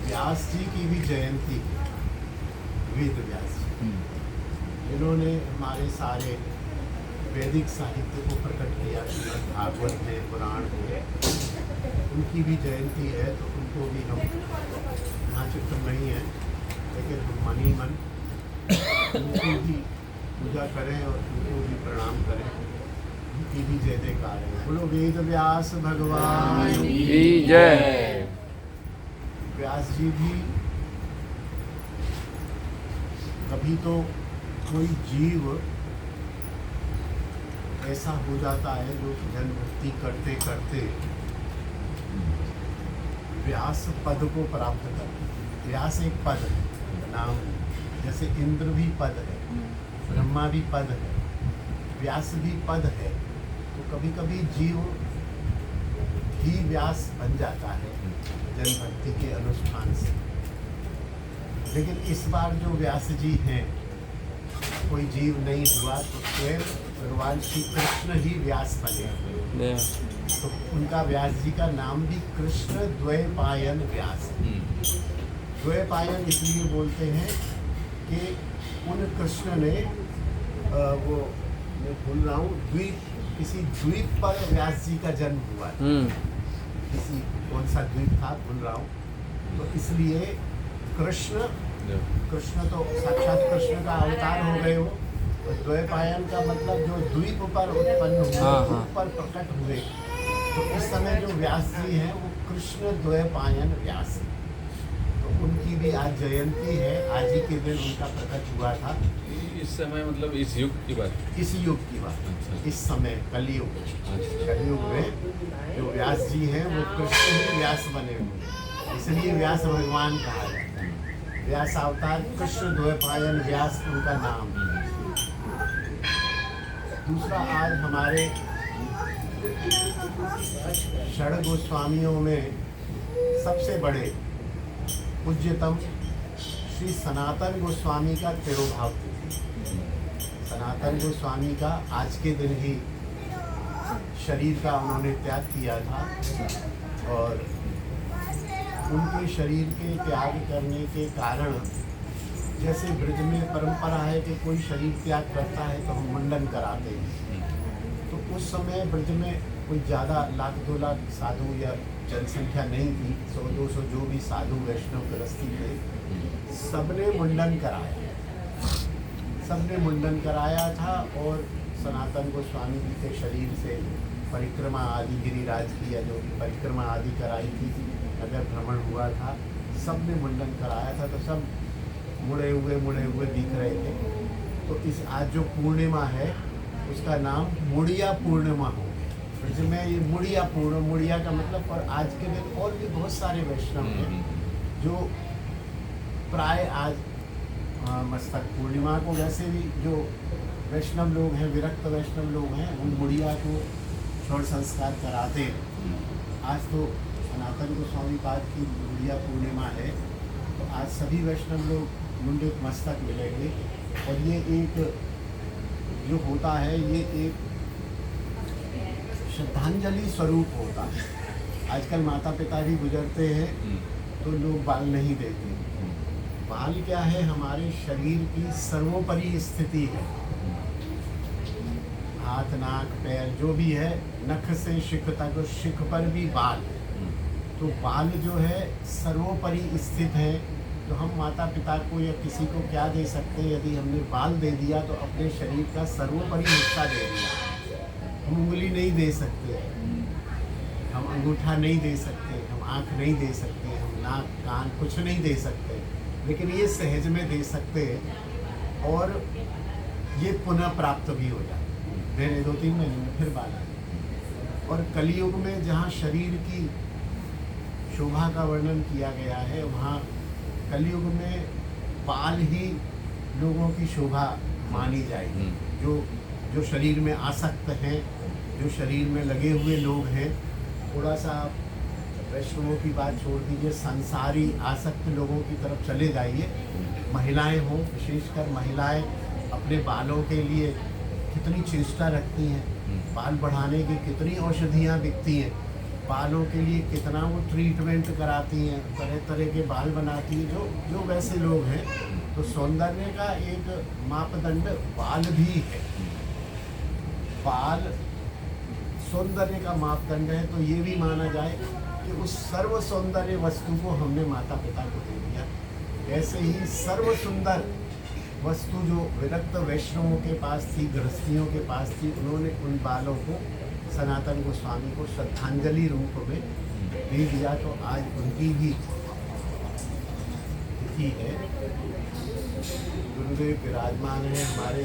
व्यास जी की भी जयंती है, वेद व्यास जी, इन्होंने हमारे सारे वैदिक साहित्य को प्रकट किया। श्रीमद् भागवत है, पुराण है, उनकी भी जयंती है, तो उनको भी हम यहाँ चित्र नहीं है, लेकिन हम मन ही मन उनकी भी पूजा करें और उनको भी प्रणाम करें। उनकी भी जय जयकार है। बोलो वेद व्यास भगवान की जय। व्यास जी भी कभी तो कोई जीव ऐसा हो जाता है जो जन भक्ति करते करते व्यास पद को प्राप्त करते। व्यास एक पद है, नाम, जैसे इंद्र भी पद है, ब्रह्मा भी पद है, व्यास भी पद है। तो कभी कभी जीव ही व्यास बन जाता है जन भक्ति के अनुष्ठान से। लेकिन इस बार जो व्यास जी हैं, कोई जीव नहीं हुआ, तो स्वयं भगवान श्री कृष्ण ही व्यास बने। तो उनका व्यास जी का नाम भी कृष्ण द्वैपायन व्यास है। द्वैपायन इसलिए बोलते हैं कि उन कृष्ण ने वो, मैं भूल रहा हूँ, किसी द्वीप पर व्यास जी का जन्म हुआ था। किसी कौन सा द्वीप था भूल रहा हूँ। तो इसलिए कृष्ण तो साक्षात कृष्ण का अवतार हो गए हो। तो द्वैपायन का मतलब जो द्वीप पर उत्पन्न हुए, द्वीप पर प्रकट हुए। तो इस समय जो व्यास जी हैं वो कृष्ण द्वैपायन व्यास हैं। तो उनकी भी आज जयंती है। आज ही के दिन उनका प्रकट हुआ था। इस समय मतलब इस युग की बात, इस युग की बात, इस समय कलयुग, कलयुग में जो व्यास जी हैं वो कृष्ण ही व्यास बने हुए, इसलिए व्यास भगवान कहा जाता है। व्यास अवतार कृष्ण द्वैपायन व्यास उनका नाम है। दूसरा, आज हमारे षड गोस्वामियों में सबसे बड़े पूज्यतम श्री सनातन गोस्वामी का तिरुभाव तिथि। सनातन गोस्वामी का आज के दिन ही शरीर का उन्होंने त्याग किया था, और उनके शरीर के त्याग करने के कारण, जैसे ब्रज में परंपरा है कि कोई शरीर त्याग करता है तो हम मुंडन कराते हैं। तो उस समय ब्रज में कोई ज़्यादा 1,00,000-2 लाख साधु या जनसंख्या नहीं थी। 100-200 जो भी साधु वैष्णव गृहस्थी थे, सबने मुंडन कराया, सबने मुंडन कराया था। और सनातन गोस्वामी जी के शरीर से परिक्रमा आदि, गिरिराज की या जो भी परिक्रमा आदि कराई थी, नगर भ्रमण हुआ था, सबने मुंडन कराया था। तो सब मुड़े हुए दिख रहे थे। तो इस आज जो पूर्णिमा है उसका नाम मुड़िया पूर्णिमा हो गया। ब्रज में ये मुड़िया का मतलब। और आज के दिन और भी बहुत सारे वैष्णव हैं जो प्राय आज मस्तक पूर्णिमा को, वैसे भी जो वैष्णव लोग हैं, विरक्त वैष्णव लोग हैं, वो मुड़िया को छोड़ संस्कार कराते हैं। आज तो सनातन गोस्वामी पाद की मुड़िया पूर्णिमा है, तो आज सभी वैष्णव लोग मुंडित मस्तक मिलेंगे। और ये एक जो होता है, ये एक श्रद्धांजलि स्वरूप होता है। आजकल माता पिता भी गुजरते हैं तो लोग बाल नहीं देते। बाल क्या है? हमारे शरीर की सर्वोपरि स्थिति है। हाथ, नाक, पैर जो भी है, नख से शिख तक, शिख पर भी बाल। तो बाल जो है सर्वोपरि स्थित है। तो हम माता पिता को या किसी को क्या दे सकते हैं? यदि हमने बाल दे दिया तो अपने शरीर का सर्वोपरि हिस्सा दे दिया। हम उंगली नहीं दे सकते, हम अंगूठा नहीं दे सकते, हम आँख नहीं दे सकते, हम नाक, कान कुछ नहीं दे सकते, लेकिन ये सहज में दे सकते हैं। और ये पुनः प्राप्त भी हो जाता है। मेरे 2-3 महीने में फिर बाल आए। और कलयुग में जहाँ शरीर की शोभा का वर्णन किया गया है, वहाँ कलयुग में बाल ही लोगों की शोभा मानी जाएगी। जो शरीर में आसक्त हैं, जो शरीर में लगे हुए लोग हैं, थोड़ा सा वैष्णवों की बात छोड़ दीजिए, संसारी आसक्त लोगों की तरफ चले जाइए। महिलाएं हों, विशेषकर महिलाएं अपने बालों के लिए कितनी चेष्टा रखती हैं, बाल बढ़ाने की कितनी औषधियाँ बिकती हैं। बालों के लिए कितना वो ट्रीटमेंट कराती हैं, तरह तरह के बाल बनाती हैं। जो वैसे लोग हैं, तो सौंदर्य का एक मापदंड बाल भी है। बाल सौंदर्य का मापदंड है, तो ये भी माना जाए कि उस सर्व सौंदर्य वस्तु को हमने माता पिता को दे दिया। ऐसे ही सर्व सुंदर वस्तु जो विरक्त वैष्णवों के पास थी, गृहस्थियों के पास थी, उन्होंने उन बालों को सनातन गोस्वामी को श्रद्धांजलि रूप में दे दिया। तो आज उनकी भी तिथि है। गुरुदेव विराजमान है, हमारे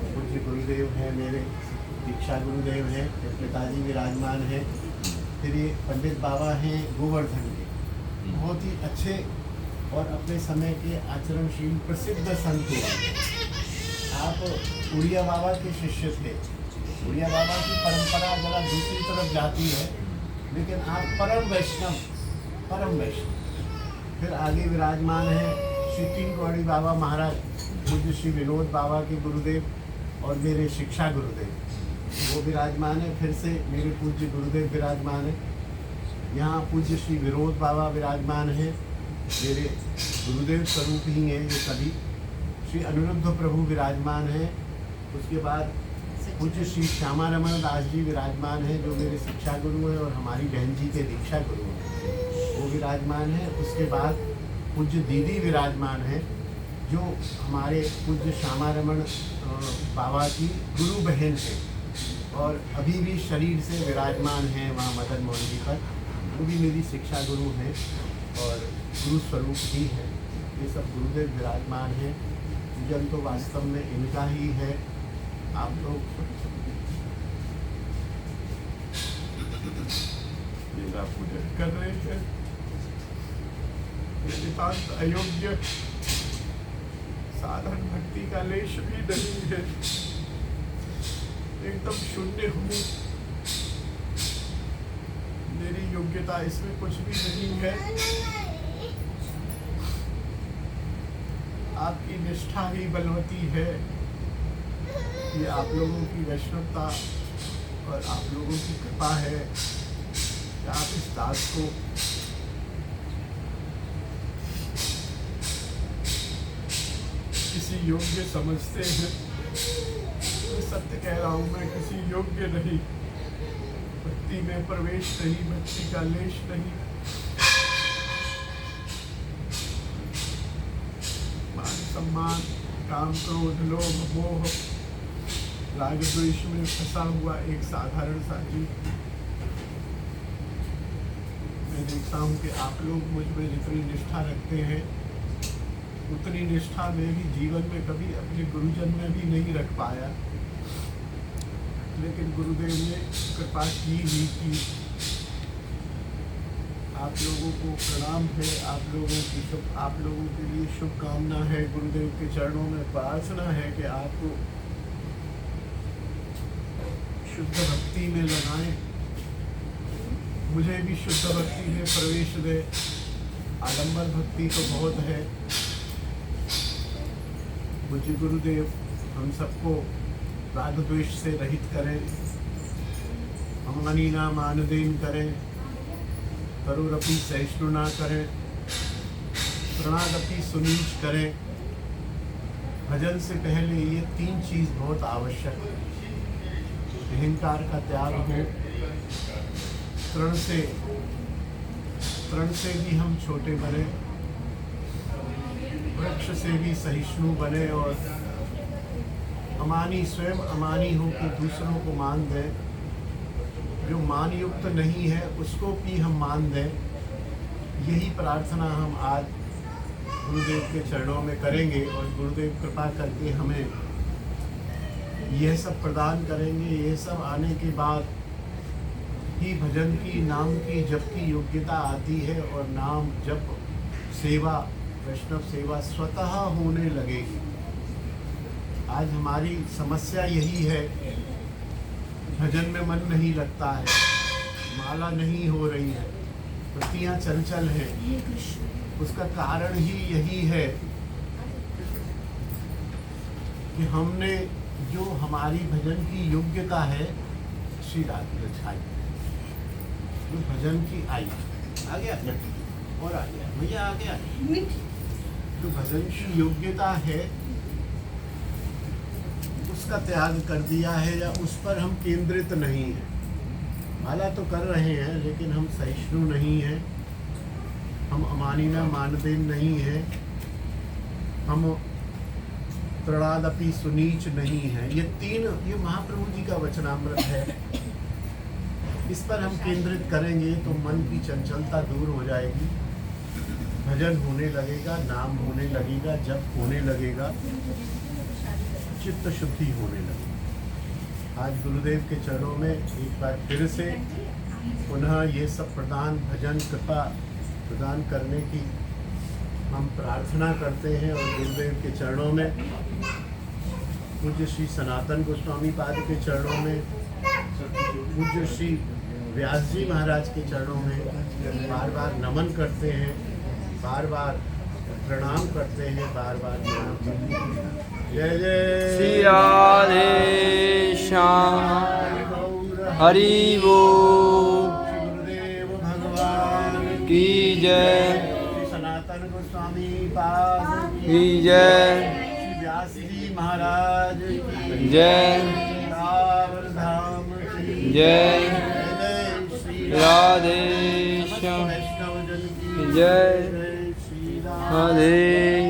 पूज्य गुरुदेव हैं, मेरे दीक्षा गुरुदेव हैं, पिताजी विराजमान हैं। फिर ये पंडित बाबा हैं गोवर्धन के, बहुत ही अच्छे और अपने समय के आचरणशील प्रसिद्ध संत हैं। आप उड़िया बाबा के शिष्य थे। उड़िया बाबा की परंपरा जरा दूसरी तरफ जाती है, लेकिन आप परम वैष्णव। फिर आगे विराजमान है श्री किंकवाड़ी बाबा महाराज, पूज्य श्री विनोद बाबा के गुरुदेव और मेरे शिक्षा गुरुदेव, वो विराजमान है। फिर से मेरे पूज्य गुरुदेव विराजमान है। यहाँ पूज्य श्री विनोद बाबा विराजमान है, मेरे गुरुदेव स्वरूप ही हैं ये सभी। श्री अनिरुद्ध प्रभु विराजमान है। उसके बाद पूज्य श्री श्यामा रमण दास जी विराजमान हैं, जो मेरे शिक्षा गुरु हैं और हमारी बहन जी के दीक्षा गुरु हैं, वो विराजमान है। उसके बाद पूज्य दीदी विराजमान है, जो हमारे पूज्य श्यामा रमण बाबा की गुरु बहन है और अभी भी शरीर से विराजमान हैं वहाँ मदन मोहन जी पर। वो भी मेरी शिक्षा गुरु हैं और गुरु स्वरूप ही है। ये सब गुरुदेव विराजमान हैं। पूजन तो वास्तव में इनका ही है। आप लोग मेरा पूजन कर रहे हैं। नितांत अयोग्य, साधन भक्ति का लेश भी नहीं है, एकदम शून्य हूँ। मेरी योग्यता इसमें कुछ भी नहीं है। आपकी निष्ठा ही बलवती है। ये आप लोगों की वैष्णवता और आप लोगों की कृपा है कि आप इस दास को किसी योग्य समझते हैं। मैं सत्य कह रहा हूँ, मैं किसी योग्य नहीं, भक्ति में प्रवेश नहीं, भक्ति का लेश नहीं। मान सम्मान, काम, क्रोध, लोभ, मोह, राग द्वेष में फंसा हुआ एक साधारण सा जीव। मैं देखता हूँ कि आप लोग मुझ में जितनी निष्ठा रखते हैं, उतनी निष्ठा मैं भी जीवन में कभी अपने गुरुजन में भी नहीं रख पाया, लेकिन गुरुदेव ने कृपा की ही की। आप लोगों को प्रणाम है, आप लोगों के लिए शुभकामना है। गुरुदेव के चरणों में प्रार्थना है कि आपको शुद्ध भक्ति में लगाएं, मुझे भी शुद्ध भक्ति में प्रवेश दे। आडंबर भक्ति तो बहुत है। पूज्य गुरुदेव हम सबको राग द्वेष से रहित करें, अमनी ना मानदेन करें, करुरपि सहिष्णुना करें, प्रणादपि सुनीच करें। भजन से पहले ये 3 चीज़ बहुत आवश्यक है। अहंकार का त्याग हो, तृण से भी हम छोटे बने, वृक्ष से भी सहिष्णु बने और अमानी, स्वयं अमानी हो कि दूसरों को मान दें। जो मान युक्त नहीं है उसको भी हम मान दें। यही प्रार्थना हम आज गुरुदेव के चरणों में करेंगे और गुरुदेव कृपा करके हमें यह सब प्रदान करेंगे। ये सब आने के बाद ही भजन की, नाम की, जप की योग्यता आती है और नाम, जप, सेवा, वैष्णव सेवा स्वतः होने लगेगी। आज हमारी समस्या यही है, भजन में मन नहीं लगता है, माला नहीं हो रही है, पत्तियां चंचल हैं। उसका कारण ही यही है कि हमने जो हमारी भजन की योग्यता है, श्री राग रचाई। जो भजन की आई आ गया और आ गया भैया आ गया। जो भजन की योग्यता है उसका त्याग कर दिया है या उस पर हम केंद्रित नहीं हैं। माला तो कर रहे हैं लेकिन हम सहिष्णु नहीं हैं, हम अमानिना मानदेन नहीं है, हम त्रणादपि सुनीच नहीं है। ये महाप्रभु जी का वचनामृत है। इस पर हम केंद्रित करेंगे तो मन की चंचलता दूर हो जाएगी, भजन होने लगेगा, नाम होने लगेगा, जप होने लगेगा, चित्त शुद्धि होने लगेगी। आज गुरुदेव के चरणों में एक बार फिर से पुनः ये सब भजन कृपा प्रदान करने की हम प्रार्थना करते हैं और गुरुदेव के चरणों में, पूज्य श्री सनातन गोस्वामी पाद के चरणों में, पूज्य श्री व्यास जी महाराज के चरणों में बार बार नमन करते हैं, बार बार प्रणाम करते हैं, बार बार प्रणाम करते हैं। जय जय श्री राधे श्याम हरि बोल गुरुदेव भगवान की जय, श्री सनातन गोस्वामी पाद की जय, श्री व्यास जी महाराज की जय, वृंदावन धाम की जय, जय श्री राधे श्याम वैष्णव जन की जय, जय श्री राम। राधे